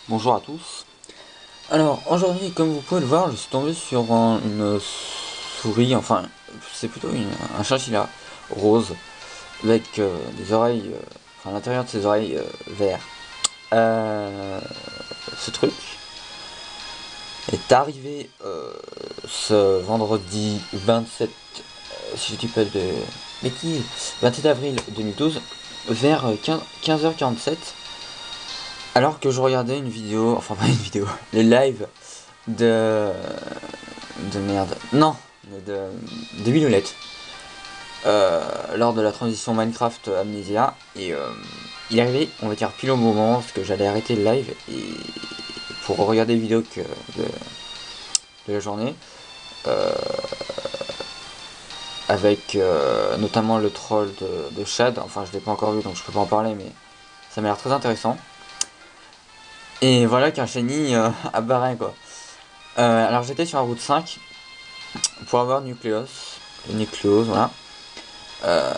Bonjour à tous. Alors aujourd'hui, comme vous pouvez le voir, je suis tombé sur une souris, enfin c'est plutôt un chinchilla rose avec des oreilles, enfin l'intérieur de ses oreilles vert. Ce truc est arrivé ce vendredi 27, si je dis pas de bêtises, 27 avril 2012 vers 15h47. Alors que je regardais une vidéo, enfin pas une vidéo, le live de... de merde, non, de Winolette, lors de la transition Minecraft Amnesia, et il est arrivé, on va dire pile au moment, parce que j'allais arrêter le live, et pour regarder les vidéos de la journée, euh, avec notamment le troll de Shad, enfin je l'ai pas encore vu donc je peux pas en parler, mais ça m'a l'air très intéressant. Et voilà qu'un Shiny apparaît quoi. Alors j'étais sur la route 5 pour avoir Nucleos, voilà, euh,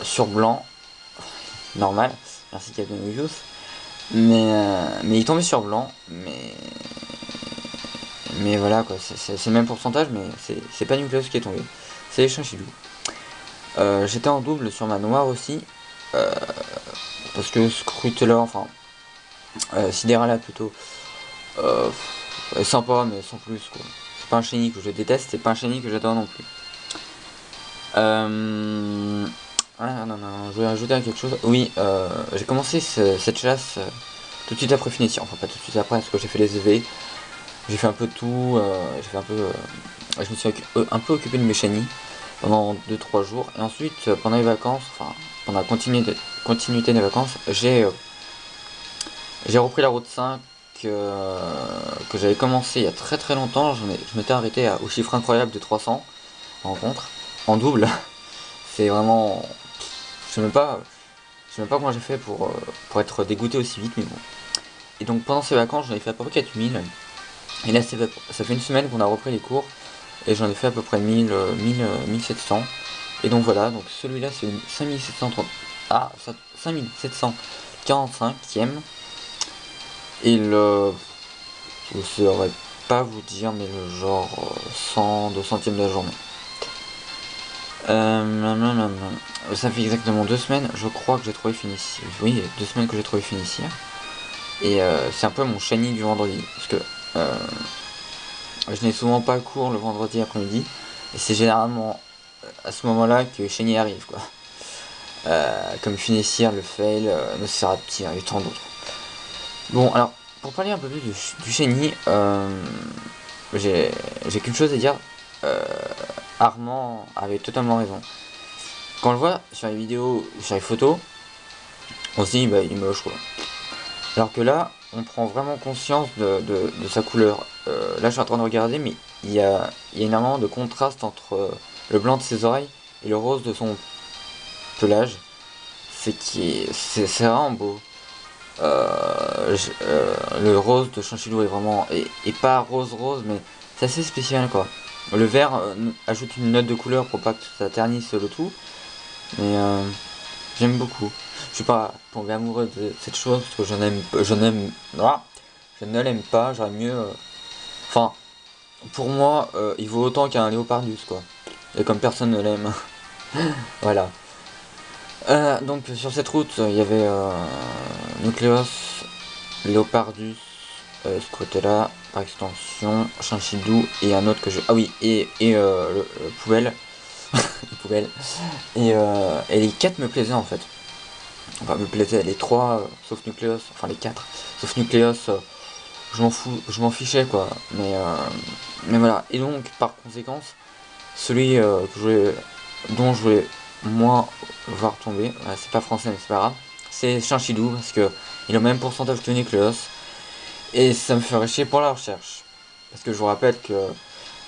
sur blanc, normal, merci Captain Obvious, mais il tombait sur blanc, mais voilà quoi, c'est le même pourcentage, mais c'est pas Nucleos qui est tombé, c'est les Chinchillous. J'étais en double sur ma noire aussi, euh, parce que Scrutella, enfin, Sidérala plutôt, euh, est sympa, mais sans plus quoi. C'est pas un shiny que je déteste, c'est pas un shiny que j'adore non plus. Ah non, non, je voulais rajouter quelque chose. Oui, j'ai commencé cette chasse tout de suite après finition. Enfin, pas tout de suite après, parce que j'ai fait les EV. J'ai fait un peu de tout. J'ai fait un peu. Je me suis un peu occupé de mes shiny pendant 2-3 jours. Et ensuite, pendant les vacances, enfin, pendant la continuité des vacances, j'ai repris la route 5 que j'avais commencé il y a très très longtemps. Je m'étais arrêté au chiffre incroyable de 300 rencontres en double. C'est vraiment. Je sais même pas, je sais même pas comment j'ai fait pour être dégoûté aussi vite, mais bon. Et donc pendant ces vacances, j'en ai fait à peu près 4000. Et là, ça fait une semaine qu'on a repris les cours. Et j'en ai fait à peu près 1700. Et donc voilà, donc celui-là c'est une 5730. Ah, 5745ème. Et je ne saurais pas vous dire, mais le genre 100, 200ème de la journée. Ça fait exactement 2 semaines, je crois que j'ai trouvé Finicia. Oui, 2 semaines que j'ai trouvé Finicia. Et c'est un peu mon shiny du vendredi. Parce que je n'ai souvent pas cours le vendredi après-midi. Et c'est généralement à ce moment-là que shiny arrive quoi. Comme Finicia, le Fail, Nosferatu et tant d'autres. Bon, alors, pour parler un peu plus du shiny, j'ai qu'une chose à dire. Euh, Armand avait totalement raison. Quand on le voit sur les vidéos, sur les photos, on se dit bah il est moche quoi. Alors que là, on prend vraiment conscience de sa couleur. Là, je suis en train de regarder, mais il y a énormément de contraste entre le blanc de ses oreilles et le rose de son pelage. C'est vraiment beau. Le rose de Chanchillou est vraiment et pas rose rose, mais c'est assez spécial quoi. Le vert ajoute une note de couleur pour pas que ça ternisse le tout, mais j'aime beaucoup. Je suis pas tombé amoureux de cette chose parce que je ne l'aime pas. J'aurais mieux. Enfin, pour moi, il vaut autant qu'un Léopardus quoi. Et comme personne ne l'aime, voilà. Donc sur cette route, il y avait Nucleus, Léopardus, Scrotella par extension, Chinchidou et un autre que je. Ah oui, et le poubelle. Les poubelles. Et les 4 me plaisaient en fait. Enfin, me plaisaient les 3, sauf Nucleus, enfin les 4, sauf Nucleus, je m'en fichais quoi. Mais voilà. Et donc, par conséquence, celui dont je voulais moins voir tomber, c'est pas français mais c'est pas grave, c'est Chinchidou parce que il a le même pourcentage que Nucleus. Et ça me ferait chier pour la recherche. Parce que je vous rappelle que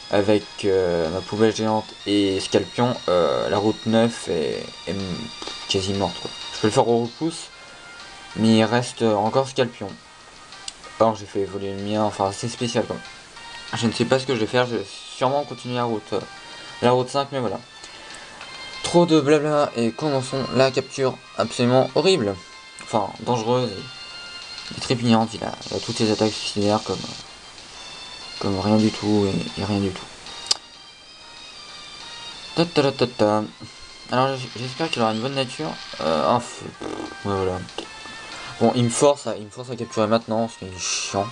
avec ma poubelle géante et Scalpion, la route 9 est quasi morte quoi. Je peux le faire au repousse, mais il reste encore Scalpion. Or j'ai fait évoluer le mien, enfin c'est spécial quoi. Je ne sais pas ce que je vais faire, je vais sûrement continuer la route 5, mais voilà. Trop de blabla et commençons la capture absolument horrible. Enfin dangereuse Il est trépignant, il a toutes ses attaques suicidaires comme rien du tout et rien du tout. Ta ta ta ta ta. Alors j'espère qu'il aura une bonne nature. Ouais, voilà. Bon, il me force à capturer maintenant, parce qu'il est chiant.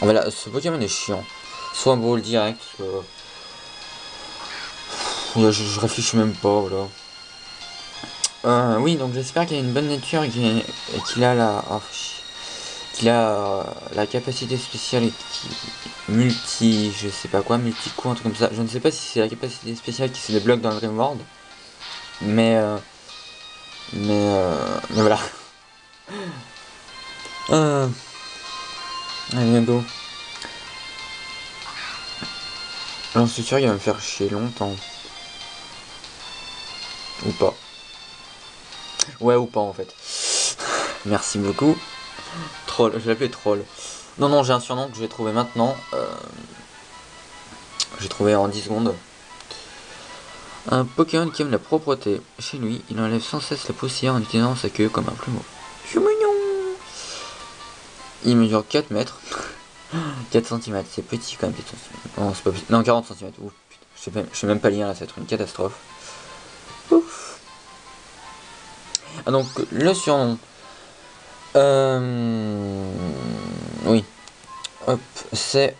Voilà, ce Pokémon est chiant. Soit un brawl direct, soit... je réfléchis même pas, voilà. Oui, donc j'espère qu'il a une bonne nature et qu'il a la capacité spéciale qui multi, je sais pas quoi, multi-coup, un truc comme ça. Je ne sais pas si c'est la capacité spéciale qui se débloque dans le Dream World, mais voilà. Allez, go. Alors c'est sûr qu'il va me faire chier longtemps. Ou pas. Ouais, ou pas en fait. Merci beaucoup. Troll, je vais l'appeler Troll. Non, j'ai un surnom que je vais trouver maintenant. J'ai trouvé en 10 secondes. Un Pokémon qui aime la propreté. Chez lui, il enlève sans cesse la poussière en utilisant sa queue comme un plumeau. C'est mignon. Il mesure 4 mètres. 4 cm, c'est petit quand même, 4 cm. Non, c'est pas petit. Non, 40 cm. Ouf, putain. Je sais même pas lire là, ça va être une catastrophe. Ouf. Ah, donc, le surnom. Oui. Hop, c'est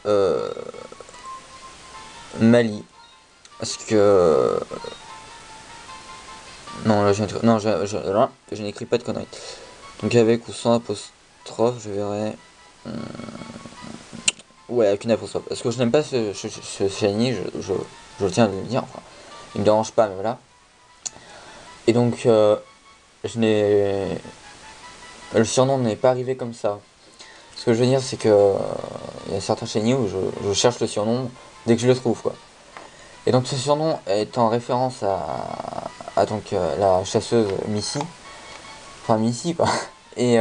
Mali. Parce que... Non, là, je n'écris pas de conneries. Donc avec ou sans apostrophe, je verrai... Ouais, avec une apostrophe. Parce que je n'aime pas ce shiny, je tiens à le dire. Enfin, il me dérange pas, mais voilà. Et donc, je n'ai... Le surnom n'est pas arrivé comme ça. Ce que je veux dire, c'est que... il y a certains shiny où je cherche le surnom dès que je le trouve, quoi. Et donc ce surnom est en référence à donc la chasseuse Missy, enfin Missy quoi, et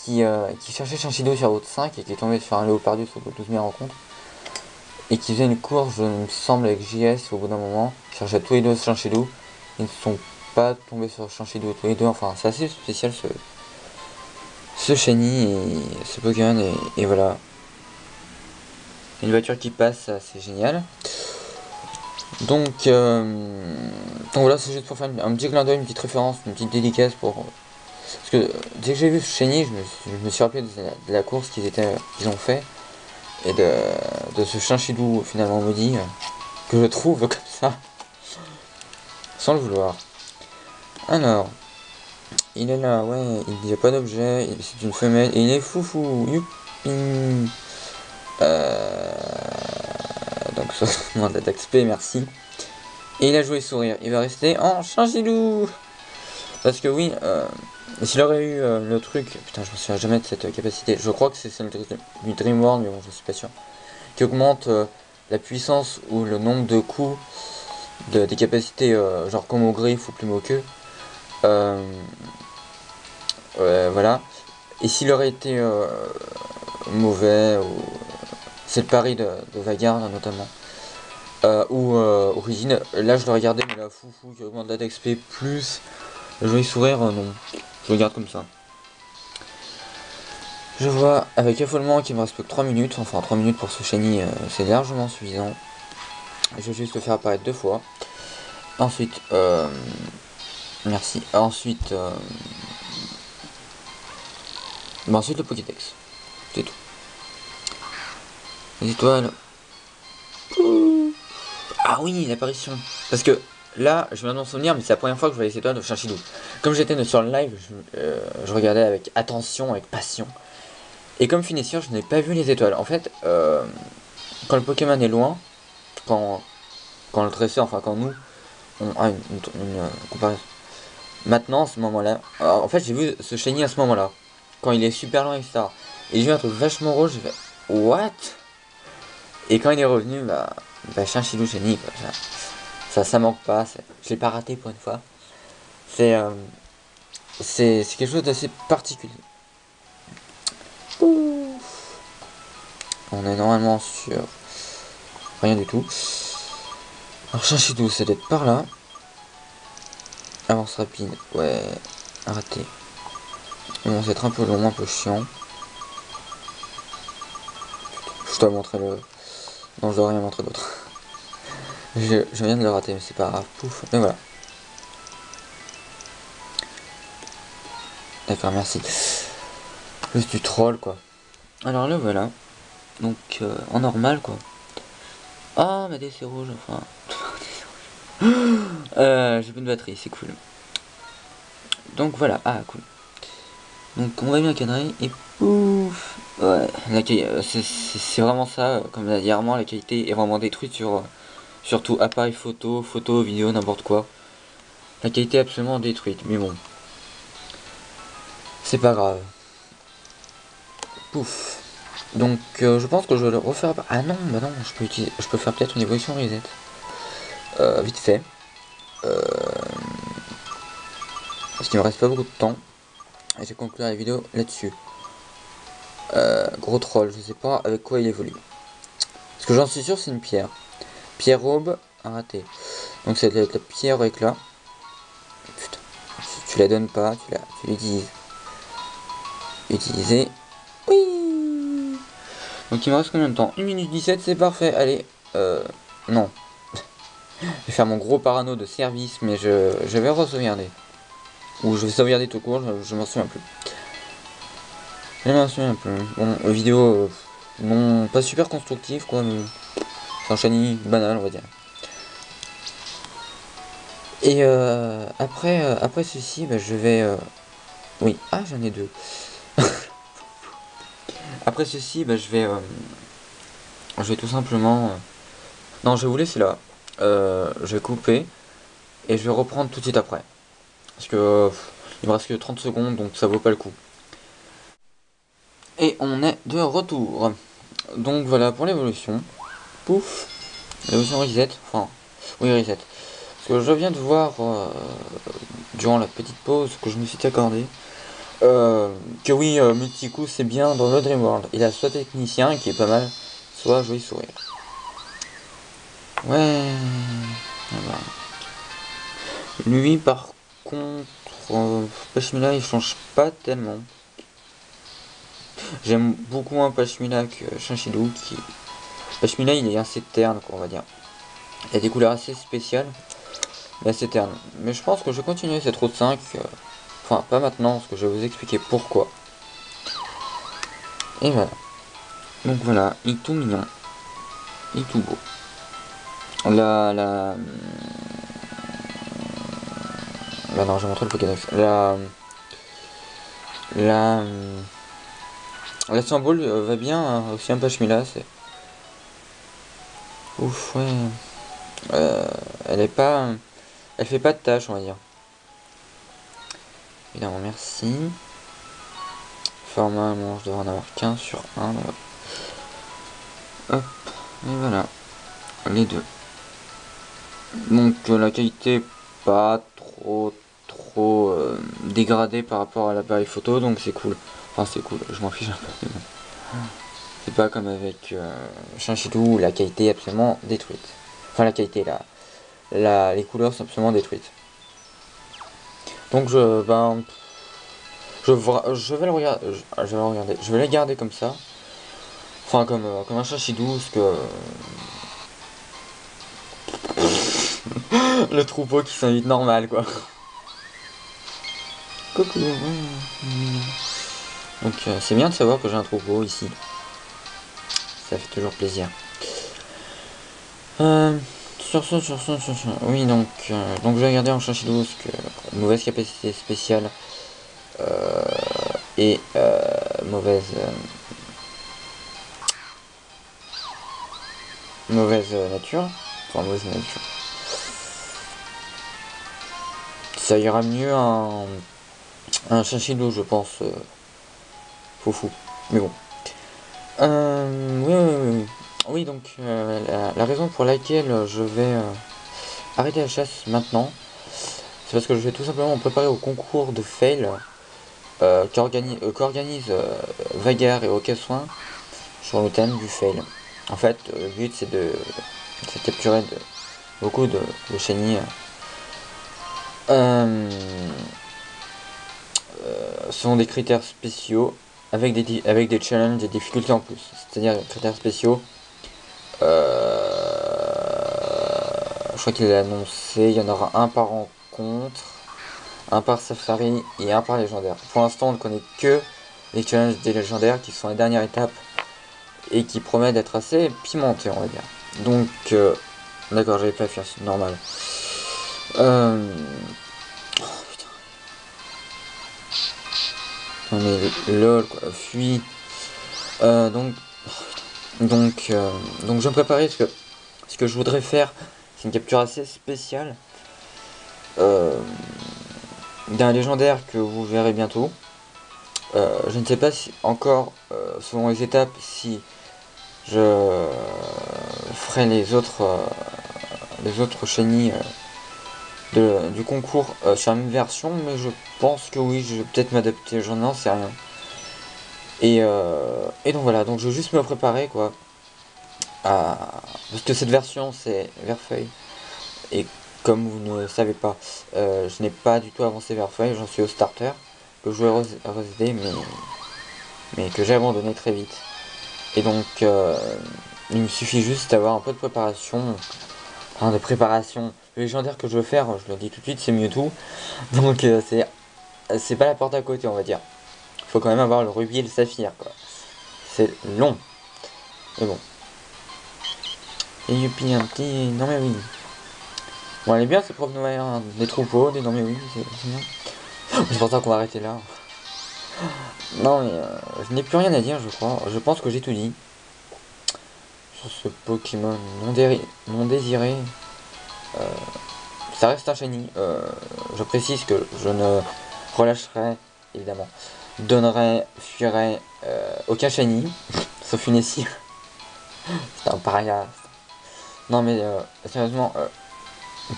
qui cherchait Shinchido sur route 5 et qui est tombée sur un Léopardus au bout de 12 000 rencontres, et qui faisait une course, je me semble, avec JS au bout d'un moment, qui cherchait tous les deux Shinchido, ils ne sont pas tombés sur Shinchido tous les deux, enfin c'est assez spécial ce shiny et ce Pokémon, et voilà. Une voiture qui passe, c'est génial. Donc voilà, c'est juste pour faire un petit clin d'œil, une petite référence, une petite dédicace pour... Parce que dès que j'ai vu ce chenille, je me suis rappelé de la course qu'ils ont fait, et de ce chinchidou finalement maudit, que je trouve comme ça, sans le vouloir. Alors, il est là, ouais, il n'y a pas d'objet, c'est une femelle, et il est foufou, youpi. Donc ça demande l'attaque SP, merci. Et il a joué sourire, il va rester en chinchidou. Parce que oui, s'il aurait eu le truc, putain je me souviens jamais de cette capacité, je crois que c'est celle du Dream World, mais bon je suis pas sûr, qui augmente la puissance ou le nombre de coups des capacités genre comme au griffe ou plume au queue. Voilà. Et s'il aurait été mauvais, ou c'est le pari de Vagard notamment, ou Origine, là je le regardais, mais la foufou qui augmente l'attaque XP plus le joli sourire, non. Je le garde comme ça. Je vois avec affolement qu'il me reste plus que 3 minutes. Enfin 3 minutes pour ce shiny, c'est largement suffisant. Je vais juste le faire apparaître 2 fois. Ensuite, merci. Ensuite, ensuite le Pokédex. C'est tout. Les étoiles. Ah oui, l'apparition. Parce que là, je viens de m'en souvenir, mais c'est la première fois que je voyais les étoiles de Shinchidou. Comme j'étais sur le live, je regardais avec attention, avec passion. Et comme finisseur, je n'ai pas vu les étoiles. En fait, quand le Pokémon est loin, quand le dresseur, enfin quand nous, on a une comparaison. Maintenant, à ce moment-là, en fait, j'ai vu ce shiny à ce moment-là, quand il est super loin, etc. Et j'ai vu un truc vachement rouge, j'ai fait what? Et quand il est revenu, bah Shinchidou shiny, quoi. Ça manque pas, je l'ai pas raté pour une fois. C'est quelque chose d'assez particulier. Ouf. On est normalement sur rien du tout. Alors Shinchidou, c'est d'être par là. Avance rapide, ouais, raté. Bon, c'est être un peu long, un peu chiant. Je dois montrer le... Non, je dois rien montrer d'autre. Je viens de le rater, mais c'est pas grave. Pouf, et voilà. D'accord, merci. Juste du troll, quoi. Alors là, voilà. Donc, en normal, quoi. Ah, mais c'est rouge, enfin. J'ai plus de batterie, c'est cool. Donc voilà, ah cool. Donc on va bien cadrer et pouf. Ouais, c'est vraiment ça, comme l'a dit Armand, la qualité est vraiment détruite sur surtout appareil photo, vidéo, n'importe quoi. La qualité est absolument détruite, mais bon. C'est pas grave. Pouf. Donc je pense que je vais le refaire. Ah non, bah non, je peux faire peut-être une évolution reset. Vite fait. Parce qu'il me reste pas beaucoup de temps. Et je vais conclure la vidéo là-dessus. Gros troll, je sais pas avec quoi il évolue. Parce que j'en suis sûr c'est une pierre. Pierre aube, raté. Donc c'est la pierre éclat. Putain. Si tu la donnes pas, tu l'utilises. Utiliser. Oui. Donc il me reste combien de temps? 1 minute 17, c'est parfait. Allez. Non. Je vais faire mon gros parano de service, mais je vais re-sauvegarder. Ou je vais sauvegarder tout court, je m'en souviens plus. Je m'en souviens plus. Bon, vidéo non pas super constructive quoi, mais c'est un shiny banal on va dire. Et après ceci, bah, je vais... Oui, ah j'en ai deux. Après ceci, bah, je vais tout simplement... Non, je vais vous laisser là. Je vais couper et je vais reprendre tout de suite après. Parce que il me reste que 30 secondes, donc ça vaut pas le coup. Et on est de retour. Donc voilà pour l'évolution. Pouf. L'évolution reset. Enfin, oui reset. Parce que je viens de voir durant la petite pause que je me suis accordé. Que oui, Multicou c'est bien dans le Dream World. Il a soit technicien qui est pas mal, soit joli sourire. Ouais. Voilà. Lui par contre, Pashmila il change pas tellement. J'aime beaucoup moins Pashmila que Shinshidou qui. Pashmila il est assez terne quoi on va dire. Il a des couleurs assez spéciales, mais assez terne. Mais je pense que je vais continuer cette route 5. Enfin pas maintenant parce que je vais vous expliquer pourquoi. Et voilà. Donc voilà, il est tout mignon. Il est tout beau. Bah non, j'ai montré le Pokédex. La symbole va bien, hein, aussi un Pashmila, c'est... Ouf, ouais. Elle est pas... Elle fait pas de tâche, on va dire. Évidemment, merci. Format, bon, je devrais en avoir qu'un sur un. Hop, et voilà. Les deux. Donc la qualité pas trop dégradée par rapport à l'appareil photo, donc c'est cool. Enfin c'est cool, je m'en fiche un peu. C'est pas comme avec Shinshidou où la qualité est absolument détruite. Enfin la qualité, les couleurs sont absolument détruites. Donc je vais le regarder, je vais les garder comme ça. Enfin comme un Shinshidou, parce que le troupeau qui s'invite normal quoi. Coucou. Donc c'est bien de savoir que j'ai un troupeau ici. Ça fait toujours plaisir. Sur ce. Oui donc je vais regarder en Shinshidou parce que mauvaise capacité spéciale et mauvaise nature. Enfin mauvaise nature. Ça ira mieux un Shinshidou je pense. Fou. Mais bon. Oui. Oui, donc la raison pour laquelle je vais arrêter la chasse maintenant, c'est parce que je vais tout simplement me préparer au concours de fail qu'organise Vagar et Okassoin sur le thème du fail. En fait, le but c'est de capturer beaucoup de shiny selon des critères spéciaux avec des challenges, des difficultés en plus. C'est-à-dire critères spéciaux. Je crois qu'il a annoncé, il y en aura un par rencontre, un par safari et un par légendaire. Pour l'instant, on ne connaît que les challenges des légendaires qui sont la dernière étape et qui promettent d'être assez pimentés, on va dire. Donc, d'accord, j'avais pas fait, c'est normal. Oh, putain. Non mais lol, quoi, fuis. Donc, donc je vais me préparer parce que ce que je voudrais faire, c'est une capture assez spéciale d'un légendaire que vous verrez bientôt. Je ne sais pas si encore, selon les étapes, si je ferai les autres chenilles du concours sur la même version, mais je pense que oui, je vais peut-être m'adapter, j'en sais rien. Et donc voilà, donc je vais juste me préparer quoi. Parce que cette version c'est Verfeuille. Et comme vous ne savez pas, je n'ai pas du tout avancé Verfeuille, j'en suis au starter. Que je jouais RSD mais que j'ai abandonné très vite. Et donc il me suffit juste d'avoir un peu de préparation. Enfin de préparation. Le légendaire que je veux faire, je le dis tout de suite, c'est Mewtwo. Donc c'est pas la porte à côté on va dire. Faut quand même avoir le rubis et le saphir quoi. C'est long. Mais bon. Et youpi un petit. Non mais oui. Bon elle est bien cette prof nouvelle, hein. Des troupeaux, des non mais oui, c'est bien. C'est pour ça qu'on va arrêter là. Non mais je n'ai plus rien à dire je crois. Je pense que j'ai tout dit. Sur ce Pokémon non désiré. Ça reste un shiny. Je précise que je ne relâcherai, évidemment. Donnerai, fuirai aucun shiny. Sauf une essire. C'est un paria. Non mais sérieusement,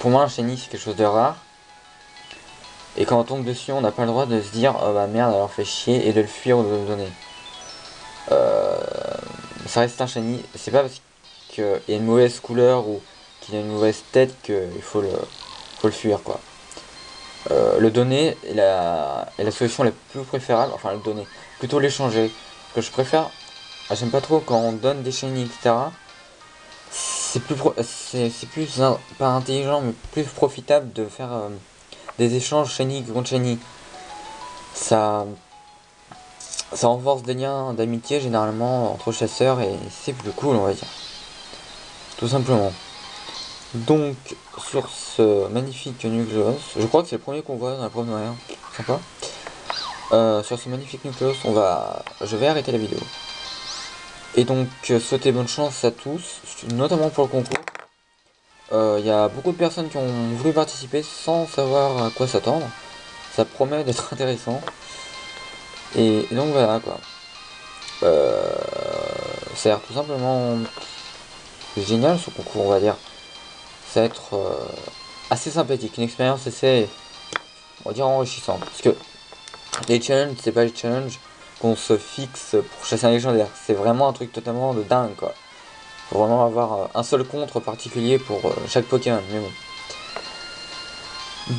pour moi un shiny c'est quelque chose de rare. Et quand on tombe dessus, on n'a pas le droit de se dire oh bah merde, alors fait chier et de le fuir ou de le donner. Ça reste un shiny. C'est pas parce qu'il y a une mauvaise couleur ou qu'il a une mauvaise tête qu'il faut le fuir quoi. Le donner est la solution la plus préférable. Enfin le donner, plutôt l'échanger. Que je préfère. J'aime pas trop quand on donne des shiny etc. C'est plus pas intelligent mais plus profitable de faire des échanges shiny contre shiny. Ça renforce des liens d'amitié généralement entre chasseurs et c'est plus cool on va dire. Tout simplement. Donc sur ce magnifique Nucleus, je crois que c'est le premier qu'on voit dans la preuve noire. Sympa. Sur ce magnifique Nucleus, je vais arrêter la vidéo. Et donc souhaiter bonne chance à tous, notamment pour le concours. Il y a beaucoup de personnes qui ont voulu participer sans savoir à quoi s'attendre. Ça promet d'être intéressant. Et donc voilà quoi. Ça a l'air tout simplement génial ce concours on va dire. Ça va être assez sympathique, une expérience assez, on va dire, enrichissante. Parce que les challenges, c'est pas les challenges qu'on se fixe pour chasser un légendaire. C'est vraiment un truc totalement de dingue quoi. Faut vraiment avoir un seul contre particulier pour chaque Pokémon. Mais bon.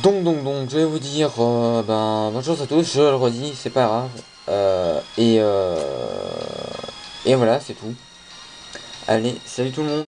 Donc, je vais vous dire bonne chance à tous, je le redis, c'est pas grave. Et voilà, c'est tout. Allez, salut tout le monde.